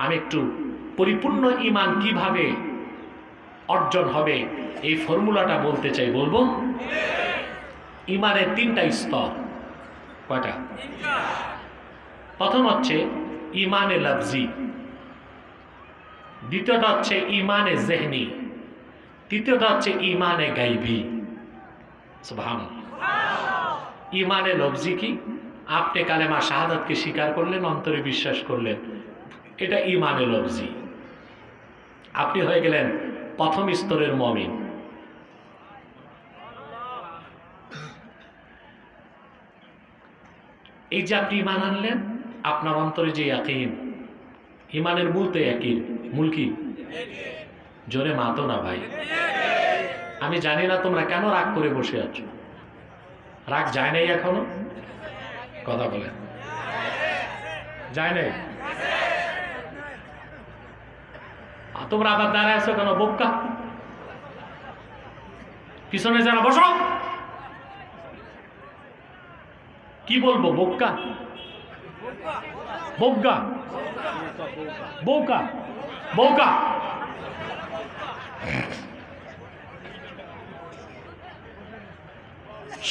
আমি একটু পরিপূর্ণ ঈমান কিভাবে অর্জন হবে এই ফর্মুলাটা বলতে চাই। বলবো? ঈমানের 3টা স্তর। কয়টা? প্রথম হচ্ছে ঈমানে লফজি, দ্বিতীয়টা হচ্ছে ঈমানে জেহনি, তৃতীয়টা হচ্ছে ঈমানে গাইবি। সুবহানাল্লাহ। ঈমানে লফজি কি? আপনি কালেমা শাহাদাতকে স্বীকার করলেন, অন্তরে বিশ্বাস করলেন, এটা ঈমানে লফজি। আপনি হয়ে গেলেন প্রথম স্তরের মুমিন। এই যে আপনি ঈমান আনলেন, আপনার অন্তরে যে ইয়াকিন, ঈমানের মূল তো ইয়াকিন। মূল কি? জোরে মাতো না ভাই। আমি জানি না তোমরা কেন রাগ করে বসে আছো। রাগ যায় নাই এখনো? কথা বলেন। যায় নাই? তোমরা আবার দাঁড়ায় আছো কেন? বোক্কা। পিছনে যারা বসো। কি বলবো? বোক্কা, বোক্কা, বোকা, বোকা।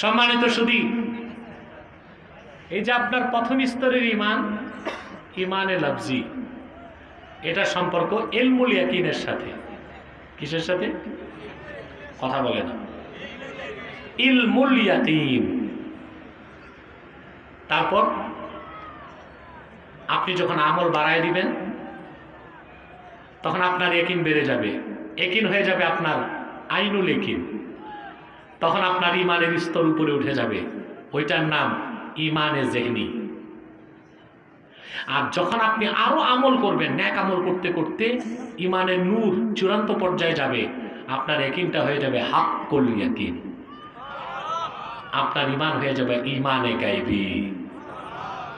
সম্মানিত সুধী, এই যে আপনার প্রথম স্তরের ঈমান, ঈমানে লফজি, এটা সম্পর্ক ইলমুল ইয়াকিনের সাথে। কিসের সাথে? কথা বলে না। ইলমুল ইয়াকিন। তারপর আপনি যখন আমল বাড়ায় দিবেন, তখন আপনার ইয়াকিন বেড়ে যাবে। ইয়াকিন হয়ে যাবে আপনার আইনুল ইয়াকিন। তখন আপনার ঈমানের স্তর উপরে উঠে যাবে, ওইটার নাম ঈমানে জেহনি। আর যখন আপনি আরো আমল করবেন, নেক আমল করতে করতে ঈমানের নূর চূড়ান্ত পর্যায়ে যাবে, আপনার ইয়াকিনটা হয়ে যাবে হাক্কুল ইয়াকিন। আপনার ঈমান হয়ে যাবে ঈমানে গায়বী।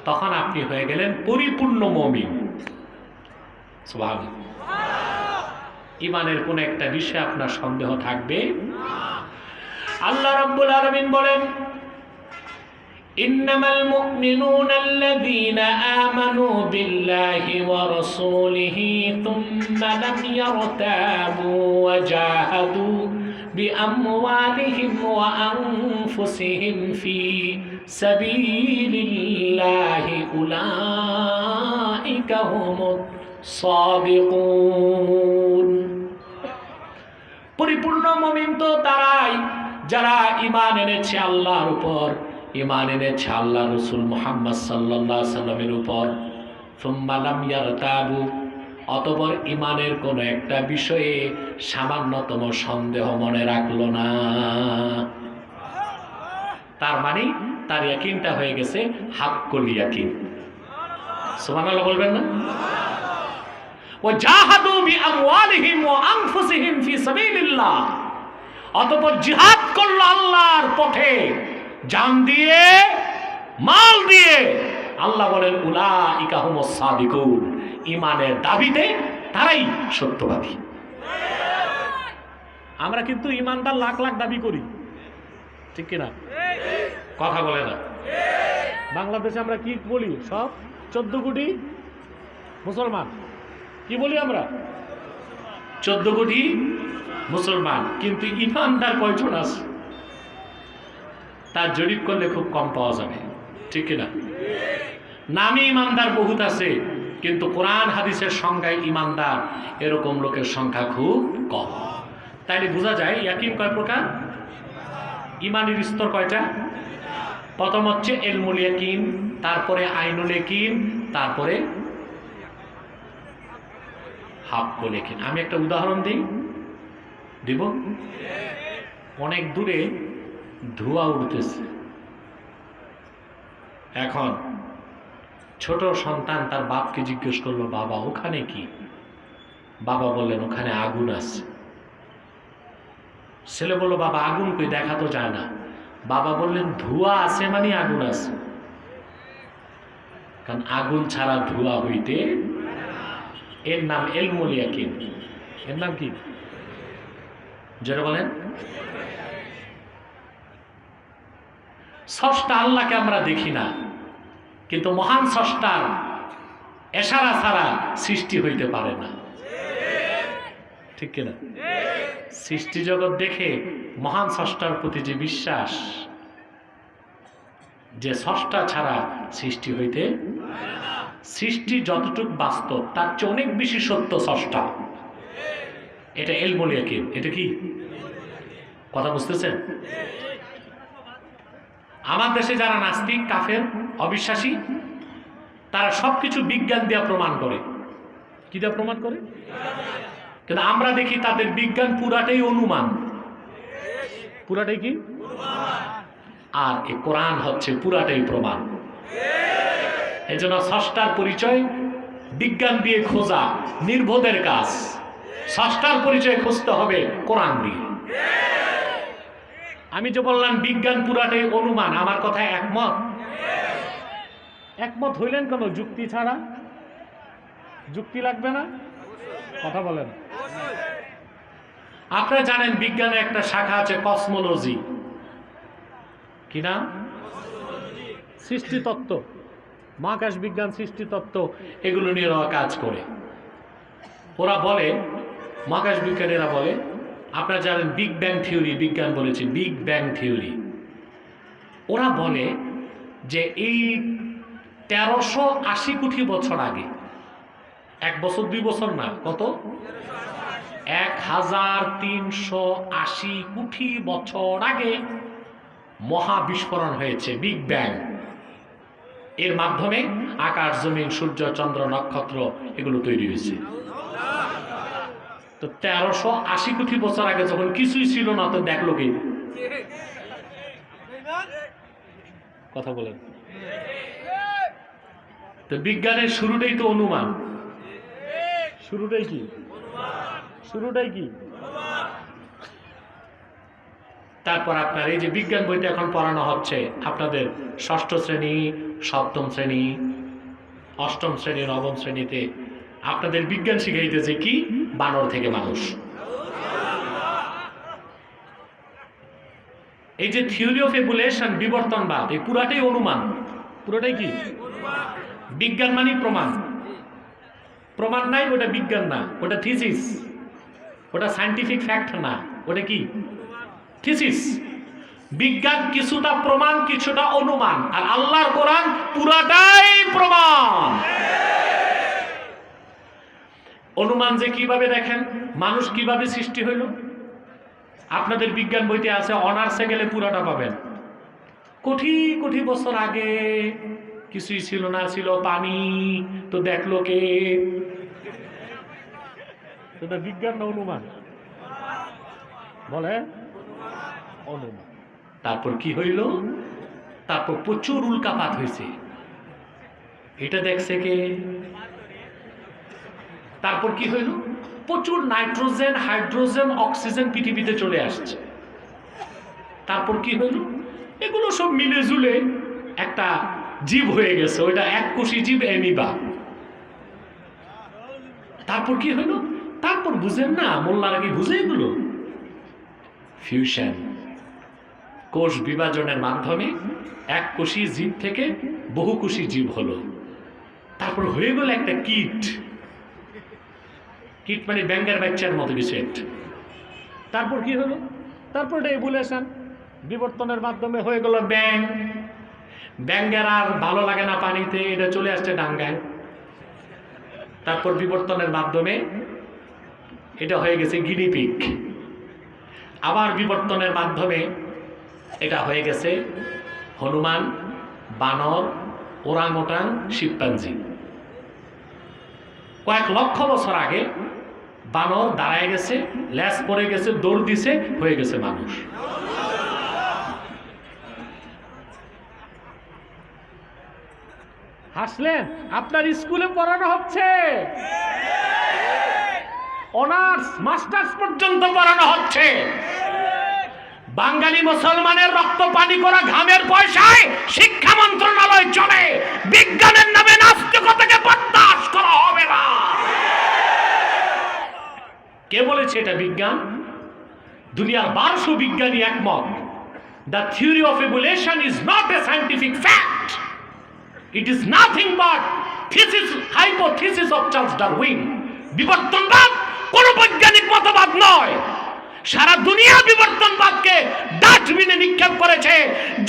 তখন আপনি হয়ে গেলেন পরিপূর্ণ মুমিন। সুবহানাল্লাহ। ঈমানের কোন একটা বিষয়ে আপনার সন্দেহ থাকবে? আল্লাহ রাব্বুল আলামিন বলেন, ইন্নামাল মুমিনুনা আল্লাযীনা আমানু বিল্লাহি ওয়া রাসূলিহি থুম্মা লাম ইয়ারতাবু ওয়া জাহাদু বিআমওয়ালিহিম ওয়া আনফুসিহিম ফি সাবিলিল্লাহি উলাইকা হুমুস সাদিকুন। পরিপূর্ণ মুমিন তো তারাই যারা ঈমান এনেছে আল্লাহর উপর, ঈমান এনেছে আল্লাহ রাসূল মুহাম্মদ সাল্লাল্লাহু আলাইহি সাল্লামের উপর। সুম্মা লাম ইয়ারতাবু, অতঃপর ঈমানের কোন একটা বিষয়ে সামান্যতম সন্দেহ মনে রাখলো না। তার মানে তার ইয়াকিনটা হয়ে গেছে হাক্কুল ইয়াকিন। সুবহানাল্লাহ বলবেন না? ওয়া জাহাদু বিআমওয়ালিহিম ওয়া আনফুসিহিম ফি সাবিলিল্লাহ, অতঃপর জিহাদ করলো আল্লাহর পথে, জান দিয়ে, মাল দিয়ে। আল্লাহ বলেন উলাইকা হুমুস সাদিকুন, ঈমানের দাবিতে তারাই সত্যবাদী। আমরা কিন্তু ঈমানদার লাখ লাখ দাবি করি, ঠিক কিনা? কথা বলে না। বাংলাদেশে আমরা কি বলি? সব 14 কোটি মুসলমান। কি বলি আমরা? 14 কোটি মুসলমান, কিন্তু ঈমানদার কয়জন আছে? তার জরিপ করলে খুব কম পাওয়া যাবে, ঠিক কিনা? নামে ঈমানদার বহুত আছে, কিন্তু কোরআন হাদিসের সংজ্ঞায় ঈমানদার এরকম লোকের সংখ্যা খুব কম। তাইলে বোঝা যায় ইয়াকিন কয় প্রকার, ঈমানের স্তর কয়টা? প্রথম হচ্ছে ইলমুল ইয়াকিন, তারপরে আইনুল ইয়াকিন, তারপরে হাক্কুল ইয়াকিন। আমি একটা উদাহরণ দিব। অনেক দূরে ধোঁয়া উঠতেছে। এখন ছোট সন্তান তার বাপকে জিজ্ঞেস করলো, বাবা ওখানে কি? বাবা বললেন ওখানে আগুন আছে। ছেলে বলল, বাবা আগুন কই, দেখা তো যায় না। বাবা বললেন ধোঁয়া আছে মানে আগুন আছে, কারণ আগুন ছাড়া ধোঁয়া হইতে। এর নাম ইলমুল ইয়াকিন। এর নাম কি? যারা বলেন স্রষ্টা আল্লাহকে আমরা দেখি না, কিন্তু মহান স্রষ্টার এশারা ছাড়া সৃষ্টি হইতে পারে না, ঠিক কিনা? সৃষ্টি জগৎ দেখে মহান স্রষ্টার প্রতি যে বিশ্বাস, যে স্রষ্টা ছাড়া সৃষ্টি হইতে, সৃষ্টি যতটুকু বাস্তব তার চেয়ে অনেক বেশি সত্য স্রষ্টা। এটা ইলমুল ইয়াকিন। এটা কি কথা বুঝতেছেন? আমার দেশে যারা নাস্তিক, কাফের, অবিশ্বাসী, তারা সবকিছু বিজ্ঞান দিয়ে প্রমাণ করে। কি দিয়ে প্রমাণ করে? কিন্তু আমরা দেখি তাদের বিজ্ঞান পুরাটাই অনুমান। পুরাটাই কি? আর এই কোরআন হচ্ছে পুরাটাই প্রমাণ। এই জন্য স্রষ্টার পরিচয় বিজ্ঞান দিয়ে খোঁজা নির্বোধের কাজ। স্রষ্টার পরিচয় খুঁজতে হবে কোরআন দিয়ে। আমি যে বললাম বিজ্ঞান পুরাটাই অনুমান, আমার কথা একমত? একমত হইলেন কেন? যুক্তি ছাড়া? যুক্তি লাগবে না? কথা বলেন। আপনারা জানেন বিজ্ঞানের একটা শাখা আছে কসমোলজি। কি নাম? সৃষ্টিতত্ত্ব। মহাকাশ বিজ্ঞান, সৃষ্টিতত্ত্ব, এগুলো নিয়ে ওরা কাজ করে। ওরা বলে, মহাকাশ বিজ্ঞানীরা বলে, আপনারা জানেন বিগ ব্যাং থিওরি, বিজ্ঞান বলেছে বিগ ব্যাং থিওরি। ওরা বলে যে এই 1380 কোটি বছর আগে, 1 বছর 2 বছর না, কত? 1380 কোটি বছর আগে মহাবিস্ফোরণ হয়েছে, বিগ ব্যাং। এর মাধ্যমে আকাশ, জমিন, সূর্য, চন্দ্র, নক্ষত্র এগুলো তৈরি হয়েছে। তো 1380 কোটি বছর আগে যখন কিছুই ছিল না, তো দেখলো কি? কথা বলেন। তো বিজ্ঞানের শুরুটাই তো অনুমান। শুরুটাই কি? শুরুটাই কি? তারপর আপনার এই যে বিজ্ঞান বইটা এখন পড়ানো হচ্ছে আপনাদের 6ষ্ঠ শ্রেণী, 7ম শ্রেণী, 8ম শ্রেণী, 9ম শ্রেণীতে আপনাদের বিজ্ঞান শিখাইতেছে কি? বানর থেকে মানুষ। এই যে থিওরি অফ এভুলেশন, বিবর্তনবাদ, এই পুরাটাই অনুমান। পুরোটাই কি? বিজ্ঞান মানে প্রমাণ। প্রমাণ নাই, ওটা বিজ্ঞান না, ওটা থিসিস। ওটা সায়েন্টিফিক ফ্যাক্ট না, ওটা কি? থিসিস। বিজ্ঞান কিছুটা প্রমাণ, কিছুটা অনুমান, আর আল্লাহর কোরআন পুরাটাই প্রমাণ। অনুমান যে কিভাবে দেখেন, মানুষ কিভাবে সৃষ্টি হইল, আপনাদের বিজ্ঞান বইতে আছে, অনার্সে গেলে পুরাটা পাবেন। কোটি কোটি বছর আগে কিছুই ছিল না, ছিল পানি, তো দেখলো কে? এটা বিজ্ঞান না অনুমান? বলে অনুমান। তারপর কি হইল? তারপর প্রচুর উল্কাপাত হয়েছে, এটা দেখছে কে? তারপর কি হইল? প্রচুর নাইট্রোজেন, হাইড্রোজেন, অক্সিজেন পৃথিবীতে চলে আসছে। তারপর কি হইল? এগুলো সব মিলে ঝুলে একটা জীব হয়ে গেছে, ওইটা এককোষী জীব, অ্যামিবা। তারপর কি হইল? তারপর বুঝেন না, মোল্লারা কি বুঝে এগুলো? ফিউশন, কোষ বিভাজনের মাধ্যমে এককোষী জীব থেকে বহুকোষী জীব হলো। তারপর হয়ে গেল একটা কীট। কীট মানে ব্যাঙের বাচ্চার মতো কিছু একটা। তারপর কি হলো? তারপর এটা এভুলেশন, বিবর্তনের মাধ্যমে হয়ে গেল ব্যাং। ব্যাঙের আর ভালো লাগে না পানিতে, এটা চলে আসছে ডাঙ্গায়। তারপর বিবর্তনের মাধ্যমে এটা হয়ে গেছে গিনিপিগ। আবার বিবর্তনের মাধ্যমে এটা হয়ে গেছে হনুমান, বানর, ওরাংওটাং, শিম্পাঞ্জি। কয়েক লক্ষ বছর আগে বানর দাঁড়ায় গেছে, ল্যাস পড়ে গেছে, দৌড় দিছে, হয়ে গেছে মানুষ। হাসলেন? আপনার স্কুলে পড়ানো হচ্ছে, অনার্স মাস্টার্স পর্যন্ত পড়ানো হচ্ছে। বাঙালি মুসলমানের রক্ত পানি করা ঘামের পয়সায় শিক্ষা মন্ত্রণালয় চলে। বিজ্ঞানের নামে নাস্তিকতাকে বরদাস্ত করা হবে না। কে বলেছে এটা বিজ্ঞান? দুনিয়ার 1200 বিজ্ঞানী একমত। The theory of evolution is not a scientific fact. It is nothing but hypothesis of Charles Darwin. বিবর্তনবাদ কোন বৈজ্ঞানিক মতবাদ নয়। সারা দুনিয়া বিবর্তনবাদকে ডাস্টবিনে নিক্ষেপ করেছে।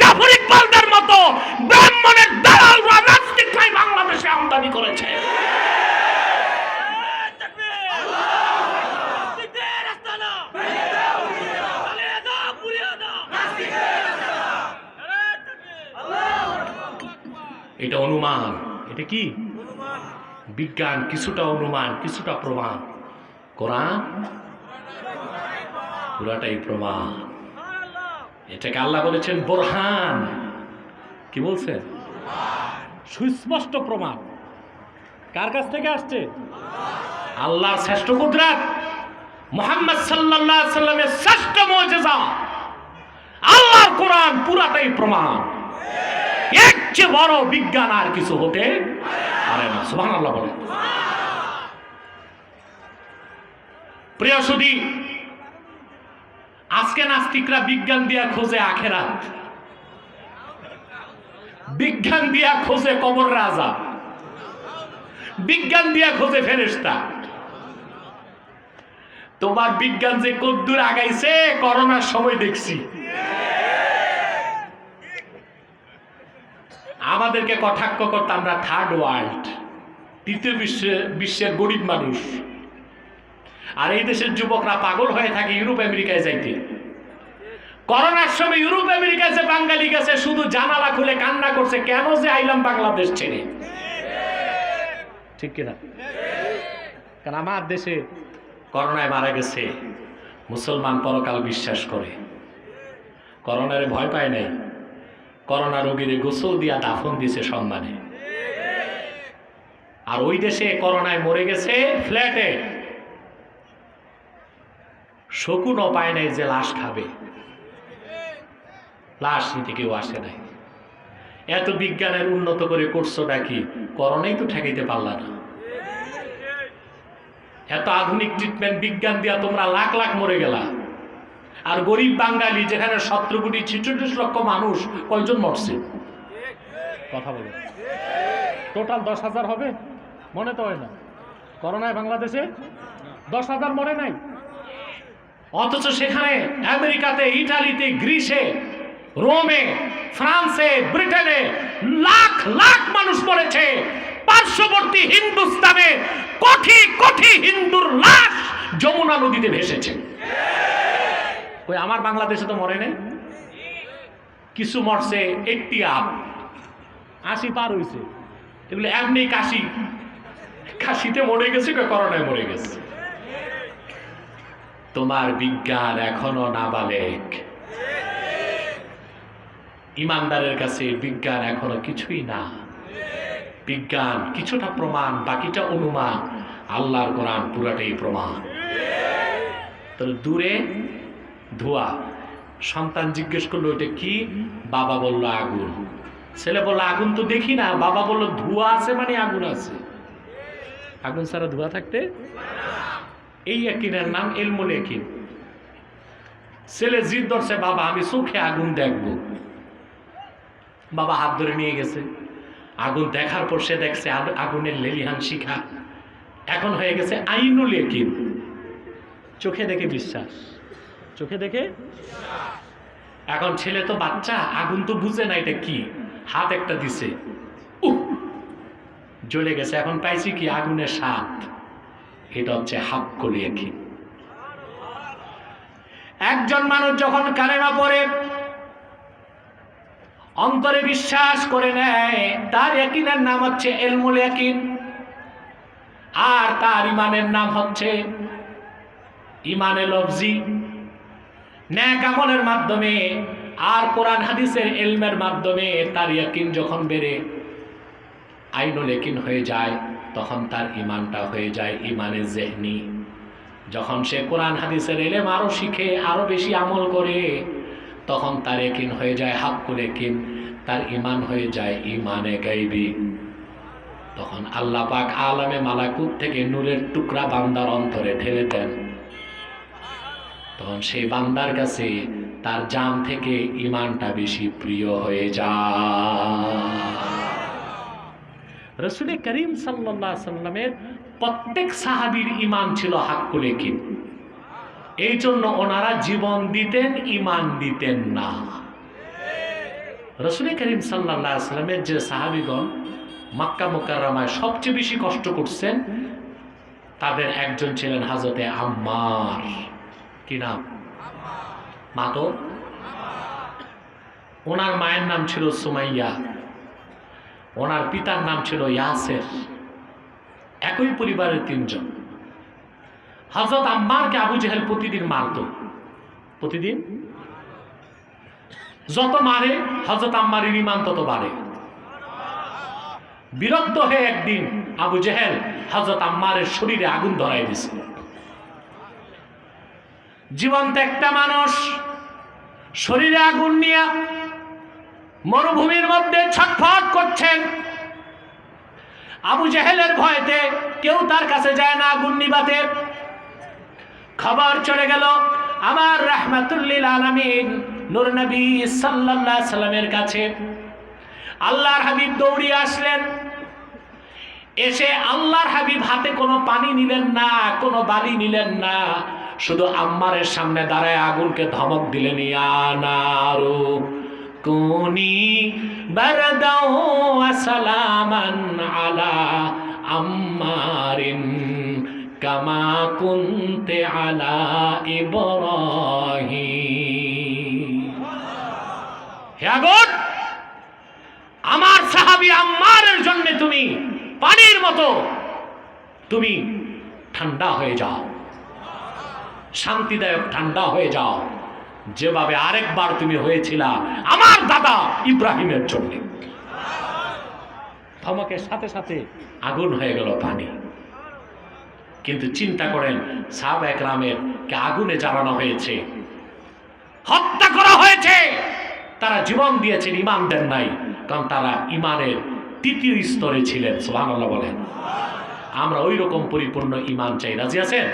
জাফর ইকবালদের মতো ব্রাহ্মণের দালালরা নাস্তিকরাই বাংলাদেশে আমদানি করেছে। এটা অনুমান। এটা কি? বিজ্ঞান কিছুটা অনুমান, কিছুটা প্রমাণ। কোরআন পুরাটাই প্রমাণ। এটাকে আল্লাহ বলেছেন বোরহান। কি বলছেন? সুস্পষ্ট প্রমাণ। কার কাছ থেকে আসছে? আল্লাহর শ্রেষ্ঠ কুদরত, মুহাম্মদ সাল্লাল্লাহু আলাইহি সাল্লামের শ্রেষ্ঠ মুজিজা। আল্লাহর কোরআন পুরাটাই প্রমাণ। এর চেয়ে বড় বিজ্ঞান আর কিছু হতে পারে না। সুবহানাল্লাহ বলেন। প্রিয় সুধী, আজকে নাস্তিকরা বিজ্ঞান দিয়া খোঁজে আখেরাত, বিজ্ঞান দিয়া খোঁজে কবর রাজা, বিজ্ঞান দিয়া খোঁজে ফেরেশতা। তোমার বিজ্ঞান যে কদ্দুর আগাইছে করোনার সময় দেখছি। আমাদেরকে কটাক্ষ করতে, আমরা থার্ড ওয়ার্ল্ড, তৃতীয় বিশ্বের গরিব মানুষ। আর এই দেশের যুবকরা পাগল হয়ে থাকে ইউরোপ আমেরিকায় যাইতে। করোনার সময় ইউরোপ আমেরিকায় যে বাঙালি গেছে শুধু জানালা খুলে কান্না করছে, কেন যে আইলাম বাংলাদেশ ছেড়ে। ঠিক কিনা? কারণ আমার দেশে করোনায় মারা গেছে মুসলমান, পরকাল বিশ্বাস করে, করোনারে ভয় পায় নাই। করোনা রোগীরে গোসল দিয়া দাফন দিছে সম্মানে। আর ওই দেশে করোনায় মরে গেছে ফ্ল্যাটে, শকুনও পায় নাই যে লাশ খাবে, লাশ নিতে কেউ আসে নাই। এত বিজ্ঞানের উন্নত করে করছো নাকি? করোনাই তো ঠেকাইতে পারলা না। এত আধুনিক ট্রিটমেন্ট বিজ্ঞান দিয়া তোমরা লাখ লাখ মরে গেলা। আর গরিব বাঙালি যেখানে 17 কোটি 46 লক্ষ মানুষ, কয়জন মরছে? কথা বলে টোটাল 10,000 হবে? মনে তো হয় না। করোনায় বাংলাদেশে 10,000 মরে নাই। অথচ সেখানে আমেরিকাতে, ইটালিতে, গ্রিসে, রোমে, ফ্রান্সে, ব্রিটেনে লাখ লাখ মানুষ মরেছে। পার্শ্ববর্তী হিন্দুস্তানে কোটি কোটি হিন্দুর লাশ যমুনা নদীতে ভেসেছে। ওই আমার বাংলাদেশে তো মরে নাই। কিছু মরছে 80 আপ, 80 পার হয়েছে। এগুলো এমনি কাশিতে মরে গেছে, করোনায় মরে গেছে। তোমার বিজ্ঞান এখনো নাবালেগ। ইমানদারের কাছে বিজ্ঞান এখনো কিছুই না। বিজ্ঞান কিছুটা প্রমাণ, বাকিটা অনুমান। আল্লাহর কোরআন পুরাটাই প্রমাণ। তো দূরে ধোঁয়া, সন্তান জিজ্ঞেস করলো এটা কি? বাবা বলল আগুন। ছেলে বলল আগুন তো দেখি না। বাবা বলল ধোঁয়া আছে মানে আগুন আছে। আগুন ছাড়া ধোঁয়া থাকতে? এই ইয়াকিনের নাম ইলমুল ইয়াকিন। ছেলে জিদ ধরছে, বাবা আমি চোখে আগুন দেখব। বাবা হাত ধরে নিয়ে গেছে। আগুন দেখার পর সে দেখছে আগুনের লেলিহান শিখা। এখন হয়ে গেছে আইনুল ইয়াকিন। চোখে দেখে বিশ্বাস, চোখে দেখে। এখন ছেলে তো বাচ্চা, আগুন তো বুঝে না এটা কি। হাত একটা দিছে, জ্বলে গেছে। এখন পাইছি কি? আগুনের স্বাদ। এটা হচ্ছে হাক্কুল ইয়াকিন। একজন মানুষ যখন কালেমা পড়ে, অন্তরে বিশ্বাস করে নেয়, তার ইয়াকিনের নাম হচ্ছে ইলমুল ইয়াকিন। আর তার ইমানের নাম হচ্ছে ইমানে লফজি। নেক আমলের মাধ্যমে আর কোরআন হাদিসের ইলমের মাধ্যমে তার ইয়াকিন যখন বেড়ে আইনুল ইয়াকিন হয়ে যায়, তখন তার ইমানটা হয়ে যায় ইমানে জেহনি। যখন সে কোরআন হাদিসের ইলম আরো শিখে, আরো বেশি আমল করে, তখন তার ইয়াকিন হয়ে যায় হাক্কুল ইয়াকিন। তার ইমান হয়ে যায় ইমানে গায়বী। তখন আল্লাহ পাক আলামে মালাকুত থেকে নূরের টুকরা বান্দার অন্তরে ঢেলে দেন। তখন সেই বান্দার কাছে তার জান থেকে ইমানটা বেশি প্রিয় হয়ে যায়। রাসূল করিম সাল্লাল্লাহু আলাইহি সাল্লামের প্রত্যেক সাহাবীর ঈমান ছিল হাক্কুল ইয়াকিন। এই জন্য ওনারা জীবন দিতেন, ঈমান দিতেন না। রাসূল করিম সাল্লাল্লাহু আলাইহি সাল্লামের যে সাহাবীগণ মক্কা মুকাররমায় সবচেয়ে বেশি কষ্ট করছেন, তাদের একজন ছিলেন হযরতে আম্মার। কি নাম? মা তো? ওনার মায়ের নাম ছিল সুমাইয়া, ওনার পিতার নাম ছিল ইয়াসের। একই পরিবারের তিনজন। হযরত আম্মারকে আবু জেহেল প্রতিদিন মারত। প্রতিদিন যত মারে হযরত আম্মারের ঈমান তত বাড়ে। বিরক্ত হয়ে একদিন আবু জেহেল হযরত আম্মারের শরীরে আগুন ধরাই দিয়েছিল। জীবন্ত একটা মানুষ শরীরে আগুন নিয়ে মরুভূমির মধ্যে ছটফট করছেন। আবু জেহেলের ভয়তে কেউ তার কাছে যায় না আগুন নিভাতে। খবর চলে গেল আমার রাহমাতুল লিল আলামিন নূর নবী সাল্লাল্লাহু আলাইহি সাল্লামের কাছে। আল্লাহর হাবিব দৌড়িয়ে আসলেন। এসে আল্লাহর হাবিব হাতে কোনো পানি নিলেন না, কোনো বালি নিলেন না, শুধু আম্মারের সামনে দাঁড়ায় আগুনকে ধমক দিলেন, ইয়া নারু কুনি বারদাও ওয়া সালামান আলা আম্মারিন কামা কুনতে আলা ইব্রাহিম। হে আগুন, আমার সাহাবী আম্মারের জন্য তুমি পানির মতো তুমি ঠান্ডা হয়ে যাও, শান্তিদায়ক ঠান্ডা হয়ে যাও, যেভাবে আরেকবার তুমি হয়েছিল আমার দাদা ইব্রাহিমের জন্য। ধমকের সাথে সাথে আগুন হয়ে গেল পানি। কিন্তু চিন্তা করেন, সাহাবা একরামের কে আগুনে জ্বালানো হয়েছে, হত্যা করা হয়েছে, তারা জীবন দিয়েছেন, ঈমান দেন নাই, কারণ তারা ঈমানের তৃতীয় স্তরে ছিলেন। সুবহানাল্লাহ বলেন। আমরা ওই রকম পরিপূর্ণ ঈমান চাই। রাজি আছেন?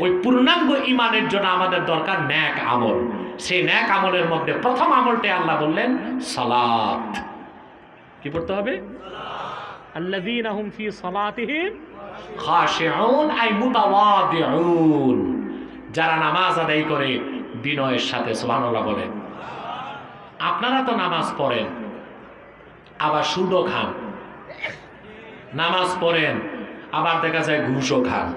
ওই পূর্ণাঙ্গ ঈমানের জন্য আমাদের দরকার নেক আমল। সেই নেক আমলের মধ্যে প্রথম আমলটাই আল্লাহ বললেন সালাত। কি পড়তে হবে? আল্লাযীনা হুম ফি সালাতিহিম খাশিউন, আই মুতাওয়াদিউন, যারা নামাজ আদায় করে বিনয়ের সাথে। সুবহানাল্লাহ বলেন। আপনারা তো নামাজ পড়েন, আবার সুদও খান, নামাজ পড়েন আবার দেখা যায় ঘুষও খান।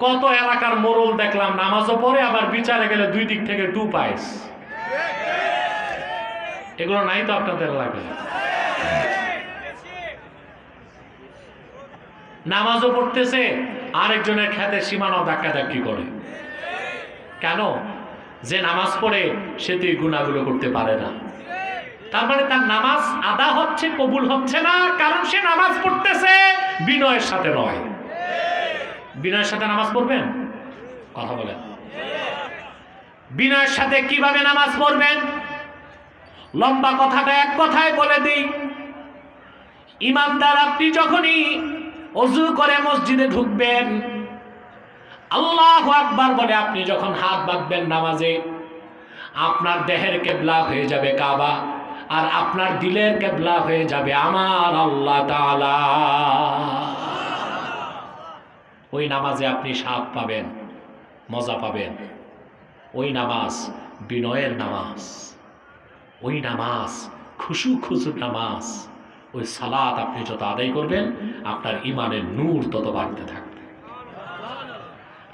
কত এলাকার মোড়ল দেখলাম নামাজও পড়ে আবার বিচারে গেলে দুই দিক থেকে টু পাইস। এগুলো নাই তো আপনাদের এলাকায়? নামাজও পড়তেছে, আরেকজনের খেতে সীমানাও ধাক্কাধাক্কি করে। কেন? যে নামাজ পড়ে সে তো এই গুনাহগুলো করতে পারে না। তার মানে তার নামাজ আদা হচ্ছে, কবুল হচ্ছে না, কারণ সে নামাজ পড়তেছে বিনয়ের সাথে নয়। বিনয়ের সাথে নামাজ পড়বেন? কথা বলেন। বিনয়ের সাথে কিভাবে নামাজ পড়বেন? লম্বা কথাটা এক কথায় বলে দিই। ইমানদার আপনি যখনই ওযু করে মসজিদে ঢুকবেন, আল্লাহু আকবার বলে আপনি যখন হাত বাঁধবেন নামাজে, আপনার দেহের কিবলা হয়ে যাবে কাবা, আর আপনার দিলের কিবলা হয়ে যাবে আমার আল্লাহ তাআলা। ওই নামাজে আপনি স্বাদ পাবেন, মজা পাবেন। ওই নামাজ বিনয়ের নামাজ, ওই নামাজ খুশু খুশুর নামাজ। ওই সালাত আপনি যত আদায় করবেন আপনার ঈমানের নূর তত বাড়তে থাকবে,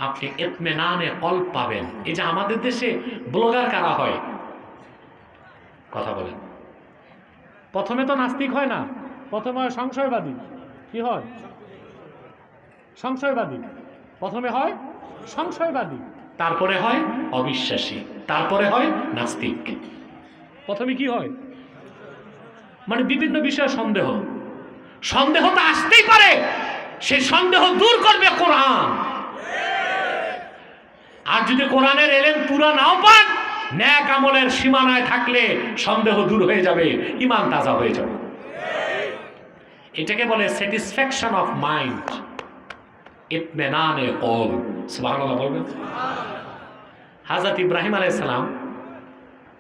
আপনি ইতমিনানে কলব পাবেন। এই যে আমাদের দেশে ব্লগার কারা হয়, কথা বলেন। প্রথমে তো নাস্তিক হয় না, প্রথমে হয় সংশয়বাদী। কি হয়? সংশয়বাদী। প্রথমে হয় সংশয়বাদী, তারপরে হয় অবিশ্বাসী, তারপরে হয় নাস্তিক। প্রথমে কি হয়? মানে বিভিন্ন বিষয়ে সন্দেহ। সন্দেহ তো আসতেই পারে, সেই সন্দেহ দূর করবে কোরআন। আর যদি কোরআনের এলেম পুরা নাও পান, নেক আমলের সীমানায় থাকলে সন্দেহ দূর হয়ে যাবে, ঈমান তাজা হয়ে যাবে। এটাকে বলে স্যাটিসফ্যাকশন অফ মাইন্ড, ইতমিনানে কলব। সুবহানাল্লাহ বলবেন। হযরত ইব্রাহিম আলাইহিস সালাম,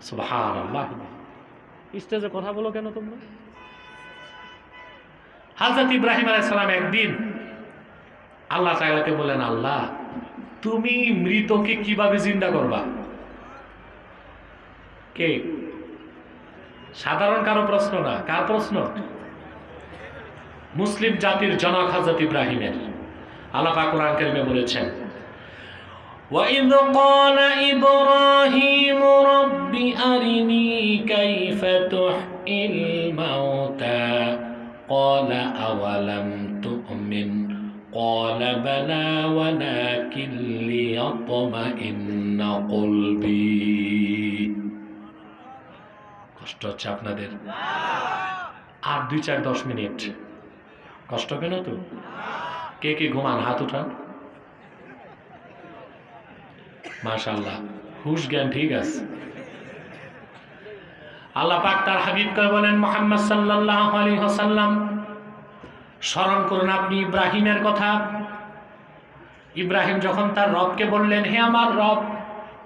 সুবহানাল্লাহ। স্টেজে কথা বলো কেন তোমরা? হযরত ইব্রাহিম আলাইহিস সালাম একদিন আল্লাহ তাআলাকে বলেন, আল্লাহ তুমি মৃতকে কিভাবে জিন্দা করবা? কে? সাধারণ কারো প্রশ্ন না। কার প্রশ্ন? মুসলিম জাতির জনক হযরত ইব্রাহিমের। আল্লাহ পাক কোরআন কারীমে বলেছেন, وَإِذْ قَالَ إِبْرَاهِيمُ رَبِّ أَرِنِي كَيْفَ تُحْيِي الْمَوْتَى قَالَ أَوَلَمْ تُؤْمِنْ قَالَ بَلَى وَلَكِنْ لِيَطْمَئِنَّ قَلْبِي। কষ্ট হচ্ছে আপনাদের? আর 2-4-10 মিনিট কষ্ট কেন? তো কে কে ঘুমান? হাত উঠান। মাশাআল্লাহ, হুশ জ্ঞান ঠিক আছে। আল্লাহ পাক তার হাবিবকে বলেন, মুহাম্মদ সাল্লাল্লাহু আলাইহি ওয়াসাল্লাম স্মরণ করুন আপনি ইব্রাহিমের কথা। ইব্রাহিম যখন তার রবকে বললেন, হে আমার রব,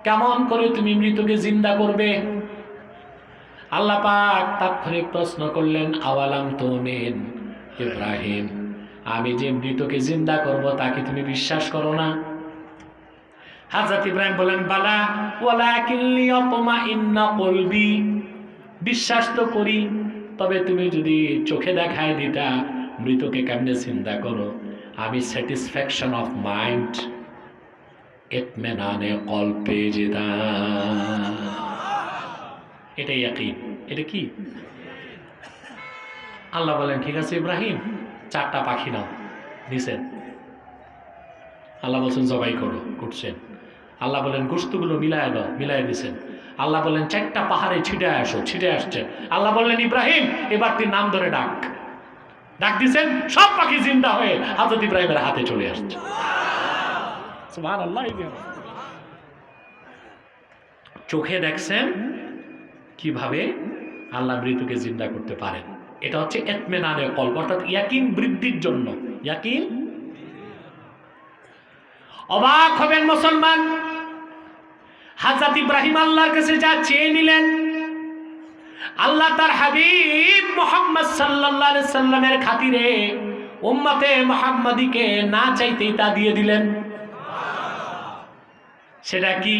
কেমন করে তুমি মৃতকে জিন্দা করবে? আল্লাহ পাক তাৎক্ষণিক প্রশ্ন করলেন, আওয়ালাম তুমিন, ইব্রাহিম আমি যে মৃতকে জিন্দা করব তা কি তুমি বিশ্বাস করো না? হযরত ইব্রাহিম বলেন, বালা ওয়ালাকিন লিয়াতমাইন্না কলবি, বিশ্বাস তো করি, তবে তুমি যদি চোখে দেখায় দিতা মৃতকে কেমনে জিন্দা করো, আমি স্যাটিসফ্যাকশন অফ মাইন্ড, ইতমিনানে কলব পেয়ে যেতাম। এটাই ইয়াকিন। এটা কি? আল্লাহ বলেন, ঠিক আছে ইব্রাহিম, 4টা পাখি নাও। দিছেন? আল্লাহ বলছেন জবাই করো, করছেন। আল্লাহ বলেন গোশতগুলো মিলায় দাও, মিলায় দিছেন। আল্লাহ বলেন 4টা পাহাড়ে ছিটে আসো, ছিটে আসছে। আল্লাহ বললেন, ইব্রাহিম এবার তুই নাম ধরে ডাক। ডাক দিছেন, সব পাখি জিন্দা হয়ে হযরত ইব্রাহিমের হাতে চলে আসছে। সুবহানাল্লাহ। চোখে দেখছেন কিভাবে আল্লাহ মৃতকে জিন্দা করতে পারেন। এটা হচ্ছে ইতমিনানে কলব, অর্থাৎ ইয়াকিন বৃদ্ধির জন্য। ইয়াকিন। অবাক হবেন মুসলমান, হযরত ইব্রাহিম আল্লাহর কাছে যা চেয়ে নিলেন, আল্লাহ তার হাবিব মুহাম্মদ সাল্লাল্লাহু আলাইহি সাল্লামের খাতিরে উম্মতে মুহাম্মাদিকে না চাইতেই তা দিয়ে দিলেন। সেটা কি?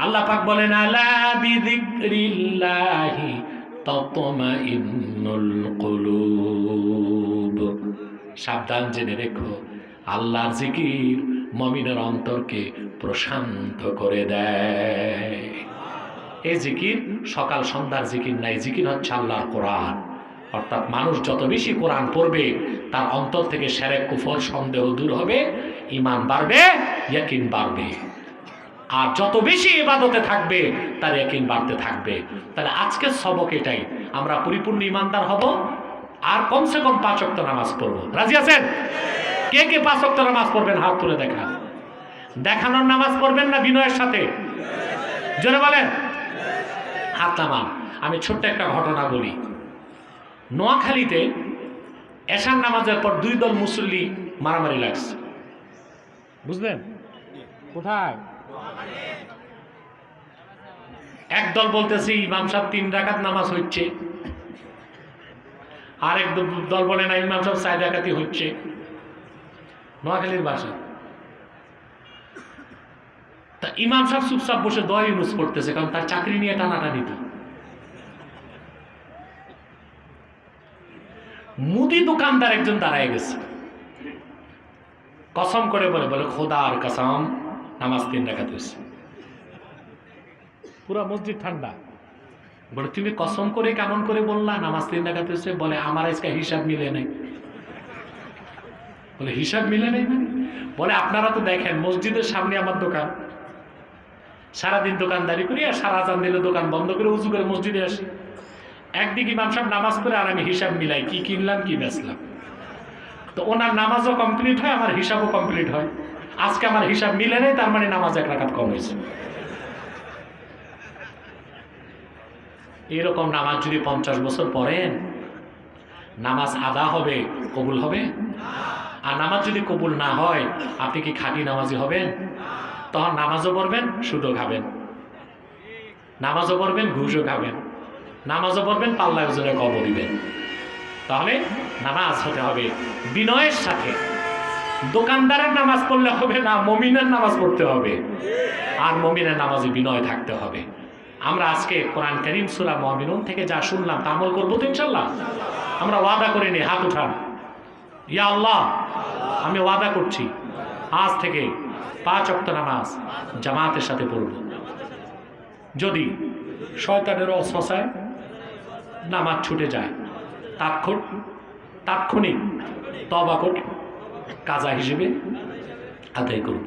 আল্লাহ পাক বলেন, আলা বিযিকরিল্লাহি তাতমাইন্নুল কুলুব। সাবধান, জেনে রেখো, আল্লাহর জিকির মুমিনের অন্তরকে প্রশান্ত করে দেয়। এই জিকির সকাল সন্ধ্যার জিকির নাই, জিকির হচ্ছে আল্লাহর কোরআন। অর্থাৎ মানুষ যত বেশি কোরআন পড়বে তার অন্তর থেকে শিরক, কুফর, সন্দেহ দূর হবে, ঈমান বাড়বে, ইয়াকিন বাড়বে। আর যত বেশি ইবাদতে থাকবে তার ইয়াকিন বাড়তে থাকবে। তাহলে আজকের সবক এটাই, আমরা পরিপূর্ণ ঈমানদার হব আর কমসে কম 5 ওয়াক্ত নামাজ পড়ব। রাজি আছেন? কে কে 5 ওয়াক্ত নামাজ পড়বেন? হাত তুলে দেখান। দেখানোর নামাজ পড়বেন না বিনয়ের সাথে? জোরে বলেন। হাত নামান। আমি ছোট্ট একটা ঘটনা বলি। নোয়াখালীতে এশার নামাজের পর 2 দল মুসল্লি মারামারি লাগছে। বুঝলেন? কোথায়? এক দল বলতেছে ইমাম সাহেব 3 রাকাত নামাজ হচ্ছে, আর এক দল বলে না ইমাম সাহেব 4 রাকাতই হচ্ছে। নোয়াখালীর ভাষা। তা ইমাম সাহেব চুপচাপ বসে দোয়া ইউনুস করতেছে, কারণ তার চাকরি নিয়ে টানাটানি। তো মুদি দোকানদার একজন দাঁড়ায় গেছে, কসম করে বলে খোদার কসম নামাজ 3 রাকাত হয়েছে। পুরা মসজিদ ঠান্ডা। বলে তুমি কসম করে কেমন করে বললা নামাজ 3 রাকাত হয়েছে? বলে আমার আজকে হিসাব মিলে নাই। বলে হিসাব মিলে নাই মানে? বলে আপনারা তো দেখেন মসজিদের সামনে আমার দোকান, সারাদিন দোকানদারি করি, আর সারা আজান দিলে দোকান বন্ধ করে উজু করে মসজিদে আসি। একদিকে ইমাম সাহেব নামাজ পড়ে আর আমি হিসাব মিলাই কি কিনলাম কি বেচলাম। তো ওনার নামাজও কমপ্লিট হয়, আমার হিসাবও কমপ্লিট হয়। আজকে আমার হিসাব মিলে নেই, তার মানে নামাজ 1 রাকাত কম হয়েছে। এরকম নামাজ যদি 50 বছর পড়েন, নামাজ আদা হবে, কবুল হবে? আর নামাজ যদি কবুল না হয়, আপনি কি খাঁটি নামাজি হবেন? তখন নামাজও পড়বেন, সুদও খাবেন, নামাজও পড়বেন, ঘুষও খাবেন, নামাজও পড়বেন, পাল্লায় ওজনে কবর দিবেন। তাহলে নামাজ হতে হবে বিনয়ের সাথে। দোকানদারের নামাজ পড়লে হবে না, মুমিনের নামাজ পড়তে হবে, আর মুমিনের নামাজে বিনয় থাকতে হবে। আমরা আজকে কোরআন কারীম সূরা মুমিনুন থেকে যা শুনলাম তা আমল করবো তো ইনশাআল্লাহ। আমরা ওয়াদা করে নিই, হাত উঠান। ইয়া আল্লাহ, আমি ওয়াদা করছি আজ থেকে 5 ওয়াক্ত নামাজ জামাতের সাথে পড়ব। যদি শয়তানের ওয়াসওয়াসায় নামাজ ছুটে যায়, তাৎক্ষণিক তওবা করে কাজা হিসেবে আদায় করব।